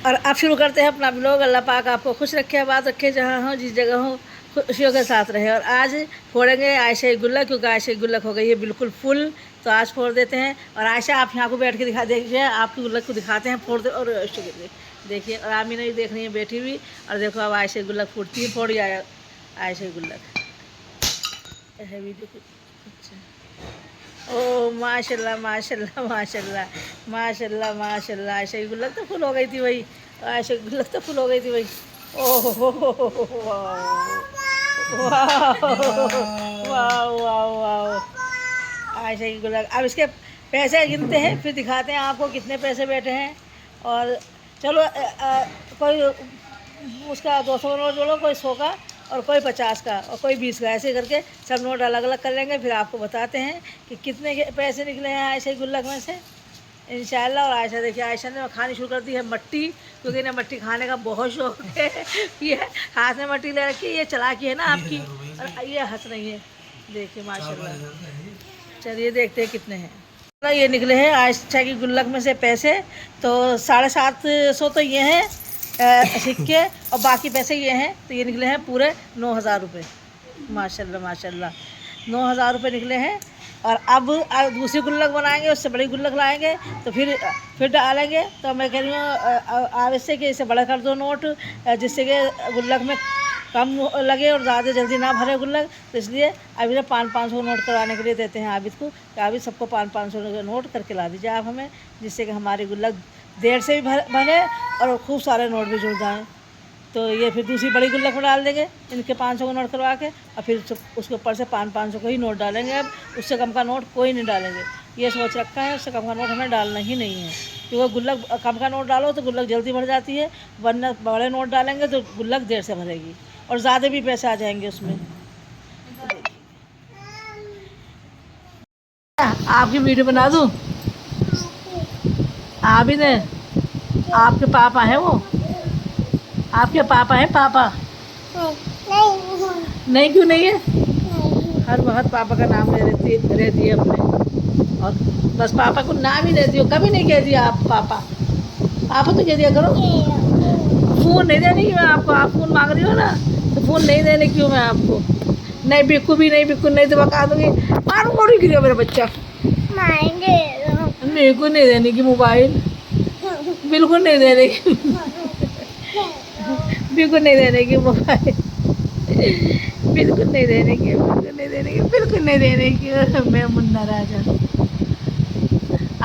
और अब शुरू करते हैं अपना ब्लॉग। अल्लाह पाक आपको खुश रखे, आबाद रखे, जहाँ हो जिस जगह हो खुशियों के साथ रहे। और आज फोड़ेंगे आयशा गुल्लक, क्योंकि आयशा गुल्लक हो गई है बिल्कुल फुल। तो आज फोड़ देते हैं। और आयशा आप यहाँ को बैठ के दिखा देखिए, आपकी गुल्लक को दिखाते हैं, फोड़ दे। और देखिए, और आमीना भी देख रही है बैठी हुई। और देखो अब आयशा गुल्लक फूटती है, फोड़ आया आयशा गुल्लक है वीडियो की। अच्छा, ओ माशाल्लाह माशाल्लाह माशाल्लाह माशाल्लाह माशाल्लाह। आयशा की गुल्लक तो फुल हो गई थी भाई, आयशा की गुल्लक तो फुल हो गई थी भाई। ओह वाह वाह वाह। आयशा की गुल्लक। अब इसके पैसे गिनते हैं, फिर दिखाते हैं आपको कितने पैसे बैठे हैं। और चलो कोई उसका 200 नोट जोड़ो, कोई 100 का, और कोई 50 का, और कोई 20 का, ऐसे करके सब नोट अलग अलग कर लेंगे। फिर आपको बताते हैं कि कितने के पैसे निकले हैं आयशा की गुल्लक में से इंशाल्लाह। और आयशा देखिए, आयशा ने खानी शुरू कर दी है मट्टी, क्योंकि इन्हें मट्टी खाने का बहुत शौक है। ये हाथ में मट्टी ले रखी है, ये चालाकी है ना आपकी। और ये हंस रही है, देखिए माशाल्लाह। चलिए देखते हैं कितने हैं। ये निकले हैं आयशा की गुल्लक में से पैसे। तो 750 तो ये हैं सिक्के, और बाकी पैसे ये हैं। तो ये निकले हैं पूरे 9000 रुपये। माशाल्लाह माशाल्लाह, 9000 रुपये निकले हैं। और अब दूसरी गुल्लक बनाएंगे, उससे बड़ी गुल्लक लाएंगे, तो फिर डालेंगे। तो मैं कह रही हूँ आवश्यक कि इसे बड़ा कर दो नोट, जिससे कि गुल्लक में कम लगे और ज़्यादा जल्दी ना भरे गुल्लक। तो इसलिए अभी ना 500 नोट करवाने के लिए देते हैं आबिद को, कि आबिद सबको 500 नोट करके ला दीजिए आप हमें, जिससे कि हमारी गुल्लक देर से भी भरे और खूब सारे नोट भी जुड़ जाएँ। तो ये फिर दूसरी बड़ी गुल्लक में डाल देंगे इनके 500 का नोट करवा के, और फिर उसके ऊपर से 500 का ही नोट डालेंगे। अब उससे कम का नोट कोई नहीं डालेंगे, ये सोच रखा है। उससे कम का नोट हमें डालना ही नहीं है, क्योंकि गुल्लक कम का नोट डालो तो गुल्लक जल्दी भर जाती है, वरना बड़े नोट डालेंगे तो गुल्लक देर से भरेगी और ज़्यादा भी पैसे आ जाएंगे उसमें। आपकी वीडियो बना दूँ? आबिद है, आपके पापा हैं वो, आपके पापा हैं पापा? नहीं, क्यों नहीं है? हर वक्त पापा का नाम ले रहती है अपने, और बस पापा को नाम ही देती हो, कभी नहीं कह दिया आप पापा। पापा तो कह दिया करो। फ़ोन नहीं देने की मैं आपको, आप फ़ोन मांग रही हो ना, तो फ़ोन नहीं देने की हूँ मैं आपको। नहीं बिल्कुल भी नहीं, बिल्कुल नहीं, तो बता दूँगी। मारूँ मोड़ी गिरा मेरा बच्चा। मेरे को नहीं देने की मोबाइल, बिल्कुल नहीं देने की, बिल्कुल नहीं देने की मोबाइल, बिल्कुल नहीं देने की, बिल्कुल नहीं देने की, बिल्कुल नहीं देने की। मैं मुन्ना राजा।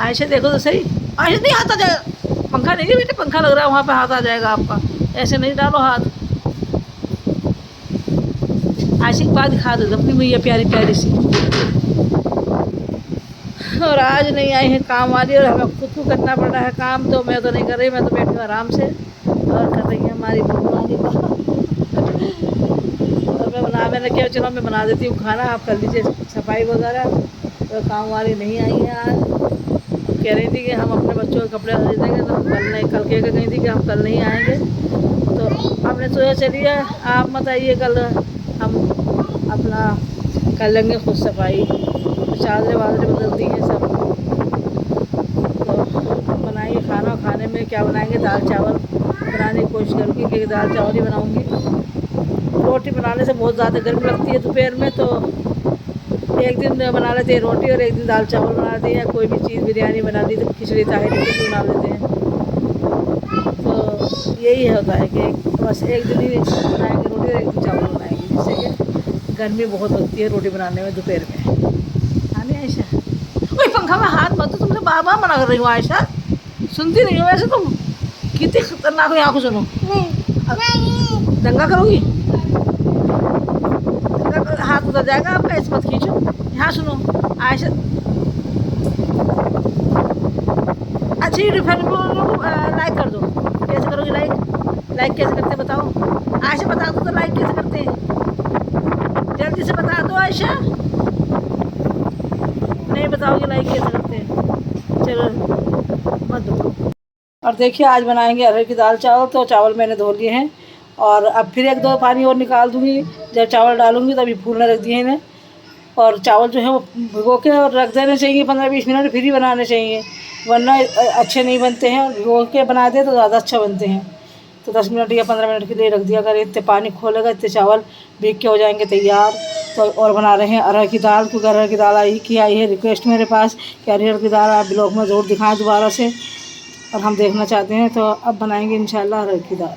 आयशा देखो तो सही, आयशा नहीं हाथ आ जाएगा, पंखा नहीं है बेटे, पंखा लग रहा है वहाँ पे, हाथ आ जाएगा आपका, ऐसे नहीं डालो हाथ। आयशा की बात दिखा दो अपनी मैया प्यारी प्यारी सी। और आज नहीं आई है काम वाली, और हमें खुद को करना पड़ रहा है काम। तो मैं तो नहीं कर रही, मैं तो बैठी हूँ आराम से, और कर रही है हमारी बहू का। और मैंने क्या, चलो मैं बना देती हूँ खाना, आप कर लीजिए सफाई वगैरह। तो काम वाली नहीं आई है आज, कह रही थी कि हम अपने बच्चों के कपड़े खरीद देंगे, तो हम कल नहीं, कल कह गई थी कि हम कल नहीं आएंगे। तो आपने सोचा चलिए आप मत आइए, कल हम अपना कर लेंगे खुद सफाई। तो चादरें वादरें बदल दी हैं सब। तो बनाएंगे खाना, खाने में क्या बनाएंगे, दाल चावल बनाने की कोशिश करूँगी, क्योंकि दाल चावल ही बनाऊँगी। रोटी बनाने से बहुत ज़्यादा गर्मी लगती है दोपहर में, तो एक दिन बना लेते हैं रोटी और एक दिन दाल चावल बना लेते हैं, या कोई भी चीज़ बिरयानी बना दी, तो खिचड़ी ताहिरी कुछ बना लेते हैं। तो यही होता है कि बस एक दिन ही बनाएंगे रोटी और एक दिन चावल बनाएंगे, जिससे कि गर्मी बहुत लगती है रोटी बनाने में दोपहर में। हाँ नहीं आयशा, कोई पंखा में हाथ मत दो, तुमने बार बार मना कर रही हो आयशा, सुनती नहीं हो वैसे तुम, कितनी खतरनाक हो। यहाँ को सुनो, दंगा करोगी, हाथ उतर जाएगा आपका, इस मत खींचो। यहाँ सुनो आयशा, अच्छी वीडियो लाइक कर दो। कैसे करोगी लाइक? लाइक कैसे करते हैं बताओ आयशा, बता दो तो लाइक कैसे करते हैं, जल्दी से बता दो आयशा। नहीं बताओगे लाइक कैसे करते हैं, चलो मत दो। और देखिए आज बनाएंगे अरहर की दाल चावल। तो चावल मैंने धो लिए हैं, और अब फिर एक दो पानी और निकाल दूँगी, जब चावल डालूँगी तभी फूलने रख दिए इन्हें। और चावल जो है वो भिगो के और रख देने चाहिए 15-20 मिनट, फिर ही बनाने चाहिए। वरना अच्छे नहीं बनते हैं। भिगो के बना दे तो ज़्यादा अच्छा बनते हैं। तो 10 मिनट या 15 मिनट के लिए रख दिया। अगर इतने पानी खोलेगा इतने चावल भीग के हो जाएंगे तैयार। तो और बना रहे हैं अरहर की दाल, क्योंकि अरहर की दाल आई है रिक्वेस्ट मेरे पास कि अरहर की दाल आप ब्लॉग में ज़रूर दिखाएं दोबारा से, और हम देखना चाहते हैं। तो अब बनाएंगे इंशाल्लाह अरहर की दाल।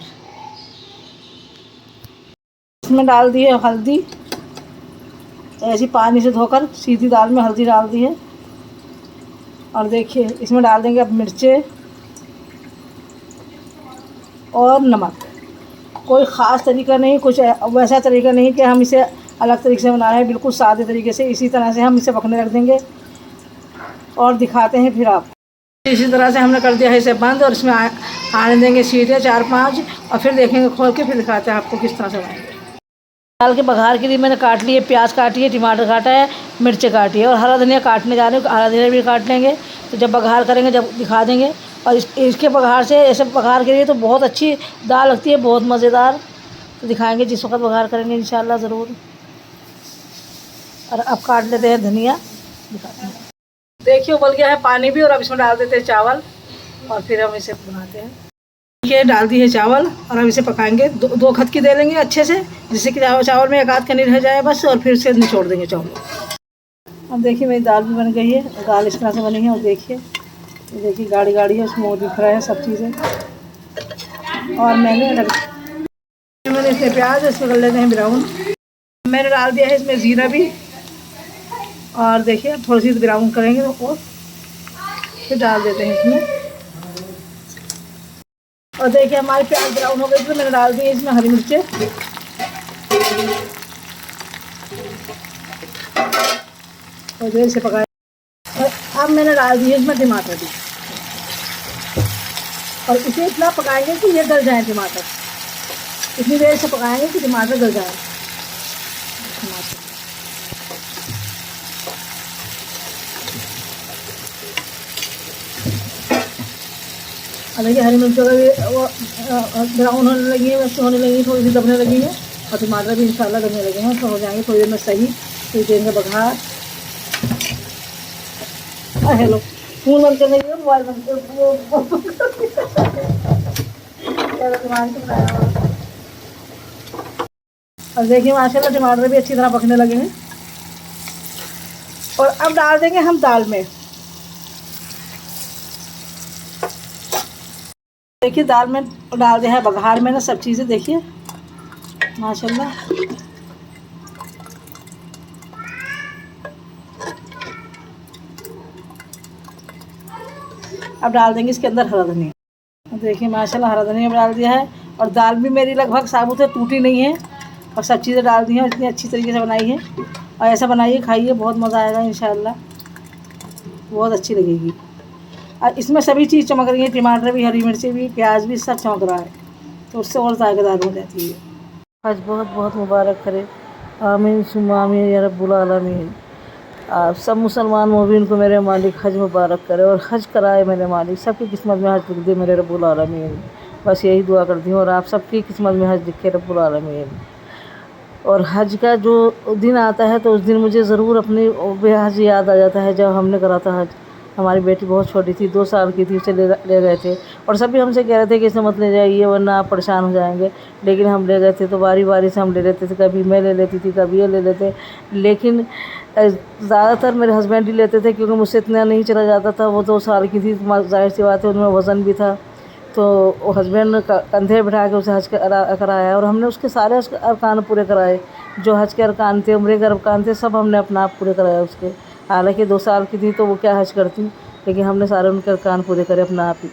इसमें डाल दी है हल्दी, ऐसी पानी से धोकर सीधी दाल में हल्दी डाल दी है। और देखिए इसमें डाल देंगे अब मिर्चें और नमक। कोई ख़ास तरीका नहीं, कुछ वैसा तरीका नहीं कि हम इसे अलग तरीके से बना रहे हैं, बिल्कुल सादे तरीके से इसी तरह से हम इसे पकने रख देंगे और दिखाते हैं फिर आप। इसी तरह से हमने कर दिया है इसे बंद, और इसमें आने देंगे सीधे 4-5, और फिर देखेंगे खोल के, फिर दिखाते हैं आपको किस तरह से बनाएंगे। दाल के बघार के लिए मैंने काट लिए प्याज काटी है, टमाटर काटा है, मिर्च काटी है, और हरा धनिया काटने जा रहे हैं। हरा धनिया भी काट लेंगे, तो जब बघार करेंगे जब दिखा देंगे। और इसके बघार से ऐसे बघार के लिए तो बहुत अच्छी दाल लगती है, बहुत मज़ेदार। तो दिखाएंगे जिस वक्त बघार करेंगे इंशाल्लाह ज़रूर। और अब काट लेते हैं धनिया, दिखाते हैं। देखिए उबल गया है पानी भी, और अब इसमें डाल देते हैं चावल, और फिर हम इसे बनाते हैं। ये डाल दी है चावल, और अब इसे पकाएंगे। दो खत की दे लेंगे अच्छे से, जिससे कि चावल में एक आध कनी रह जाए बस, और फिर से निचोड़ देंगे चावल। अब देखिए मेरी दाल भी बन गई है, दाल इस तरह से बनी है। और देखिए गाढ़ी गाढ़ी है, उसमें वो दिख रहा है सब चीज़ें। और मैंने इसमें प्याज इसमें कर लेते हैं ब्राउन। मैंने डाल दिया है इसमें ज़ीरा भी, और देखिए थोड़ी सी ब्राउन करेंगे और फिर डाल देते हैं इसमें। और देखिए हमारी प्याज ब्राउन हो गई, तो मैंने डाल दी है इसमें हरी मिर्चें, और देर से पकाया। और अब मैंने डाल दी है इसमें टमाटर भी, और इसे इतना पकाएंगे कि ये गल जाए टमाटर। इतनी देर से पकाएंगे कि टमाटर गल जाए। और देखिए हरी मिर्चों का भी वो ब्राउन होने लगी है, वैसे होने लगी है, थोड़ी सी दबने लगी है, और टमाटर भी इंशाल्लाह दबने लगे हैं। तो हो जाएंगे थोड़ी देर में सही, फिर देंगे बघार। हेलो, फोन बंद करने के लिए मोबाइल बंद कर। और देखिए माशाल्लाह टमाटर भी अच्छी तरह पकने लगे हैं। और अब डाल देंगे हम दाल में। देखिए दाल में डाल दिया है बघार में ना सब चीज़ें, देखिए माशाल्लाह। अब डाल देंगे इसके अंदर हरा धनिया। देखिए माशाल्लाह हरा धनिया डाल दिया है, और दाल भी मेरी लगभग साबुत है, टूटी नहीं है, और सब चीज़ें डाल दी हैं, और इतनी अच्छी तरीके से बनाई है। और ऐसा बनाइए, खाइए, बहुत मज़ा आएगा इंशाल्लाह, बहुत अच्छी लगेगी। और इसमें सभी चीज़ चमक रही है, टमाटर भी, हरी मिर्ची भी, प्याज भी, सब चमक रहा है, तो उससे और ज़ायकेदार हो जाती है। आज बहुत बहुत मुबारक करे, आमीन सुम्मा आमीन या रब्बुल आलमीन। आप सब मुसलमान मोमिन को मेरे मालिक हज मुबारक करे, और हज कराए मेरे मालिक, सबकी किस्मत में हज लिख दे मेरे रब्बुल आलमीन। बस यही दुआ करती हूँ, और आप सबकी किस्मत में हज लिखे रब्बुल आलमीन। और हज का जो दिन आता है तो उस दिन मुझे ज़रूर अपनी हज याद आ जाता है, जब हमने करा था हज। हमारी बेटी बहुत छोटी थी, 2 साल की थी, उसे ले गए थे, और सभी हमसे कह रहे थे कि इसे मत ले जाइए वरना आप परेशान हो जाएंगे। लेकिन हम ले गए थे, तो बारी बारी से हम ले लेते थे, कभी मैं ले लेती थी, कभी ये ले लेते। लेकिन ज़्यादातर मेरे हस्बैंड ही लेते थे, क्योंकि मुझसे इतना नहीं चला जाता था। वो 2 साल की थी, जाहिर सी बात है, उनमें वज़न भी था, तो वो हस्बैंड कंधे बिठा के उसे हज कराया, और हमने उसके सारे अरकान पूरे कराए। जो हज के अरकान थे, उम्रे के अरकान थे, सब हमने अपना आप पूरे कराया उसके। हालांकि 2 साल की थी तो वो क्या हज करती, लेकिन हमने सारे उनके अरकान पूरे करे अपना आप ही।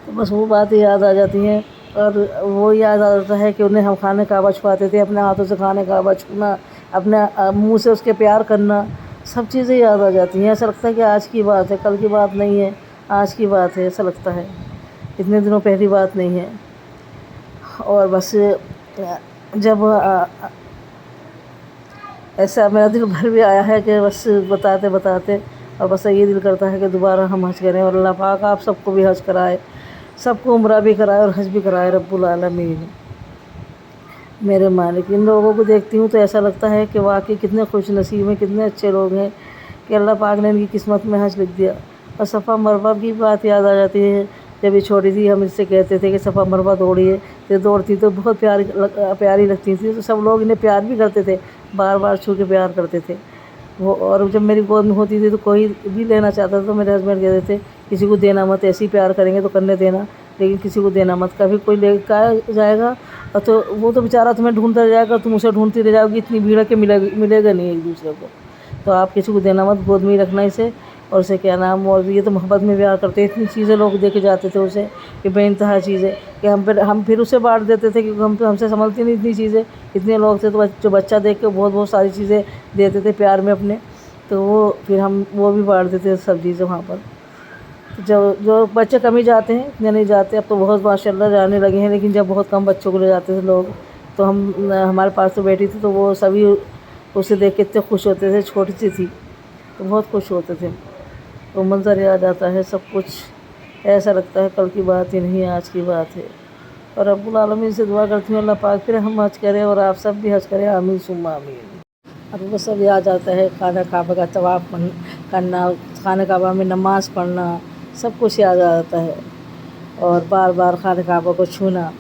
तो बस वो बातें याद आ जाती हैं, और वो याद आ जाता है कि उन्हें हम खाने काबा छुपाते थे, अपने हाथों से खाने काबा छूना, अपने मुँह से उसके प्यार करना, सब चीज़ें याद आ जाती हैं। ऐसा लगता है कि आज की बात है, कल की बात नहीं है, आज की बात है, ऐसा लगता है, इतने दिनों पहली बात नहीं है। और बस जब ऐसा मेरा दिल भर भी आया है कि बस बताते बताते, और बस ये दिल करता है कि दोबारा हम हज करें, और अल्लाह पाक आप सबको भी हज कराए, सबको उम्रा भी कराए और हज भी कराए रब्बुल आलमीन मेरे मालिक। इन लोगों को देखती हूँ तो ऐसा लगता है कि वाकई कितने खुश नसीब हैं, कितने अच्छे लोग हैं कि अल्लाह पाक ने इनकी किस्मत में हज लिख दिया। और सफ़ा मरवा की बात याद आ जाती है। जब ये छोटी थी हम इससे कहते थे कि सफ़ा मरवा दौड़िए, तो दौड़ती तो बहुत प्यारी लगती थी। तो सब लोग इन्हें प्यार भी करते थे, बार बार छू के प्यार करते थे वो। और जब मेरी गोद में होती थी तो कोई भी लेना चाहता था तो मेरे हस्बैंड कहते थे किसी को देना मत, ऐसे ही प्यार करेंगे तो करने देना, लेकिन किसी को देना मत। कभी कोई लेकर जाएगा और तो वो तो बेचारा तुम्हें ढूंढता रह जाएगा, तुम उसे ढूंढती रह जाओगी, इतनी भीड़ के मिलेगा नहीं एक दूसरे को। तो आप किसी को देना मत, गोद में ही रखना इसे। और उसे क्या नाम, और ये तो मोहब्बत में प्यार करते, इतनी चीज़ें लोग दे के जाते थे उसे कि बेइंतहा चीज़ें, कि हम फिर उसे बांट देते थे क्योंकि हमसे संभलती नहीं इतनी चीज़ें। इतने लोग थे तो जो बच्चा देख के बहुत सारी चीज़ें देते थे प्यार में अपने, तो वो फिर हम वो भी बांट देते थे सब चीज़ें वहाँ पर। जो बच्चे कम ही जाते हैं, इतने नहीं जाते, अब तो बहुत माशाल्लाह जाने लगे हैं, लेकिन जब बहुत कम बच्चों को ले जाते थे लोग, तो हमारे पास तो बेटी थी तो वो सभी उसे देख के इतने खुश होते थे। छोटी सी थी तो बहुत खुश होते थे। तो मंज़र याद आता है सब कुछ, ऐसा लगता है कल की बात ही नहीं आज की बात है। और रब्बुल आलमीन से दुआ करती हूँ अल्लाह पाक फिर हम हज करें और आप सब भी हज करें, आमीन सुम्मा आमीन। अब वो सब याद आता है, खाना काबा का तवाफ़ करना, खाना काबा में नमाज़ पढ़ना, सब कुछ याद आ जाता है। और बार बार खाना काबा को छूना,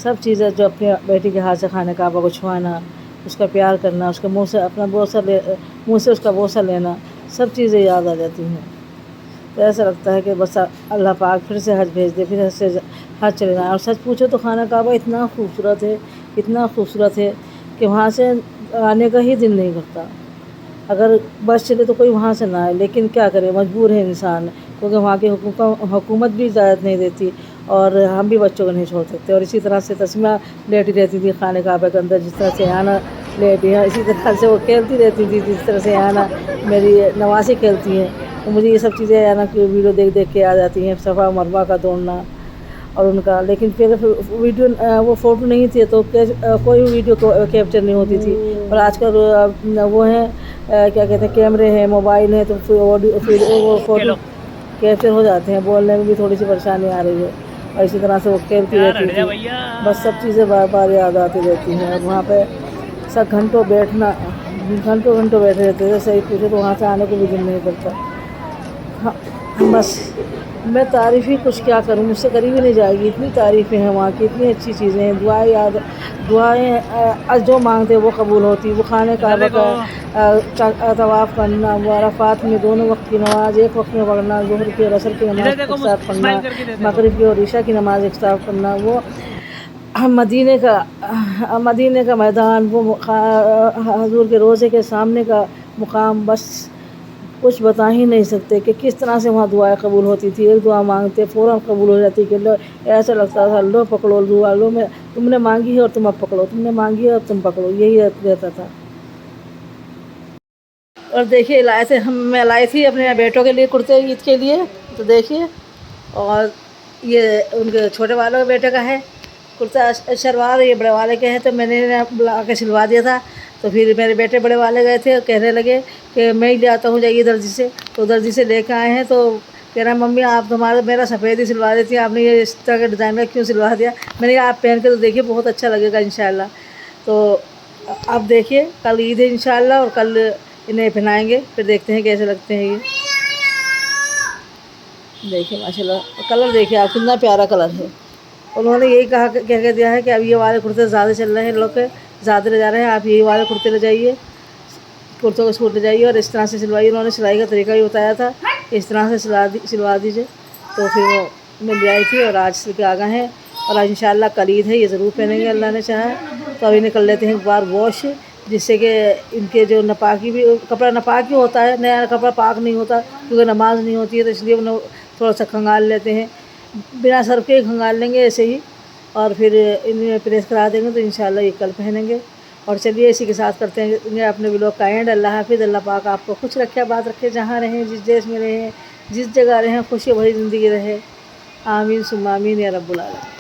सब चीज़ें जो अपने बेटी के हाथ से खाना काबा को छुआना, उसका प्यार करना, उसके मुँह से अपना मुँह से उसका बोसा लेना, सब चीज़ें याद आ जाती हैं। तो ऐसा लगता है कि बस अल्लाह पाक फिर से हज भेज दे, फिर हज चले जाएँ। और सच पूछो तो खाना काबा इतना खूबसूरत है, इतना खूबसूरत है कि वहाँ से आने का ही दिल नहीं करता। अगर बस चले तो कोई वहाँ से ना आए, लेकिन क्या करें, मजबूर है इंसान, क्योंकि वहाँ की हुकूमत भी इजाज़त नहीं देती और हम भी बच्चों को नहीं छोड़ सकते। और इसी तरह से तस्मीया लेटी रहती थी खाने काबे के अंदर, जिस तरह से आना लेटी है, इसी तरह से वो खेलती रहती थी, जिस तरह से आना मेरी नवासी खेलती हैं। तो मुझे ये सब चीज़ें आना की वीडियो देख के आ जाती हैं, सफ़ा मरवा का दौड़ना और उनका। लेकिन फिर वीडियो वो फ़ोटो नहीं थी तो कोई वीडियो कैप्चर नहीं होती थी। और आजकल वो हैं क्या कहते हैं, कैमरे हैं, मोबाइल है, तो फिर वो फ़ोटो कैप्चर हो जाते हैं। बोलने में भी थोड़ी सी परेशानी आ रही है। और इसी तरह से वो खेलती रहती थी, बस सब चीज़ें बार बार याद आती रहती हैं। और वहाँ पे सब घंटों घंटों बैठे रहते थे। सही पूछे तो वहाँ से आने को भी दिल नहीं करता। हाँ, बस मैं तारीफ़ ही कुछ क्या करूँ, मुझसे करी भी नहीं जाएगी, इतनी तारीफ़ें हैं वहाँ की, इतनी अच्छी चीज़ें हैं। दुआएं जो मांगते वो कबूल होती। वो खाने काबा का तवाफ़ करना, वो अरफ़ात में दोनों वक्त की नमाज़ एक वक्त में पढ़ना, ज़ुहर की और असर की नमाज़ एक साथ पढ़ना, मगरिब की और ईशा की नमाज़ एक साथ पढ़ना, वो मदीने का मैदान, वो हुज़ूर के रोज़े के सामने का मुकाम, बस कुछ बता ही नहीं सकते कि किस तरह से वहाँ दुआएं कबूल होती थी। एक दुआ मांगते फ़ौरन कबूल हो जाती कि लो, ऐसा लगता था लो पकड़ो दुआ, लो मैं तुमने मांगी है और तुम अब पकड़ो, तुमने मांगी है और तुम पकड़ो, यही रहता था। और देखिए मैं लाई थी अपने बेटों के लिए कुर्ते ईद के लिए, तो देखिए। और ये उनके छोटे वालों के बेटे का है कुर्ता शलवार, ये बड़े वाले के हैं, तो मैंने बुला के सिलवा दिया था। तो फिर मेरे बेटे बड़े वाले गए थे, कहने लगे कि मैं ही ले आता हूँ, जाइए दर्जी से। तो दर्जी से लेकर आए हैं, तो कह रहा मम्मी आप मेरा सफ़ेद ही सिलवा देती हैं, आपने ये इस तरह के डिज़ाइन का क्यों सिलवा दिया। मैंने कहा आप पहन के तो देखिए, बहुत अच्छा लगेगा इंशाल्लाह। तो आप देखिए, कल ईद है इंशाल्लाह, और कल इन्हें पहनाएंगे, फिर देखते हैं कैसे लगते हैं ये। देखिए माशाल्लाह कलर देखिए आप, कितना प्यारा कलर है। उन्होंने यही कह दिया है कि अब ये वाले कुर्ते ज़्यादा चल रहे हैं, लोग ज़्यादा ले जा रहे हैं, आप यही वाले कुर्ते ले जाइए, कुर्तों का सूट ले जाइए और इस तरह से सिलवाइए। उन्होंने सिलाई का तरीका भी बताया था, इस तरह से सिलवा दीजिए। तो फिर वो मैं ले आई थी और आज सिल के आ गए हैं। और आज इंशाल्लाह कल ईद है, ये ज़रूर पहनेंगे अल्लाह ने चाहा तो। अभी निकल लेते हैं एक बार वॉश, जिससे कि इनके जो नपाकी भी, कपड़ा नपाकी होता है, नया कपड़ा पाक नहीं होता क्योंकि नमाज नहीं होती है, तो इसलिए उन्हें थोड़ा सा खंगाल लेते हैं, बिना सर्फ के खंगाल लेंगे ऐसे ही, और फिर इन्हें प्रेस करा देंगे, तो इंशाल्लाह ये कल पहनेंगे। और चलिए इसी के साथ करते हैं अपने व्लॉग का एंड। अल्लाह हाफिज़, अल्लाह पाक आपको खुश रखे, बात रखे, जहाँ रहें, जिस देश में रहें, जिस जगह रहें, खुशी भरी ज़िंदगी रहे, आमीन सुम्मा आमीन या रब्बुल आलमीन।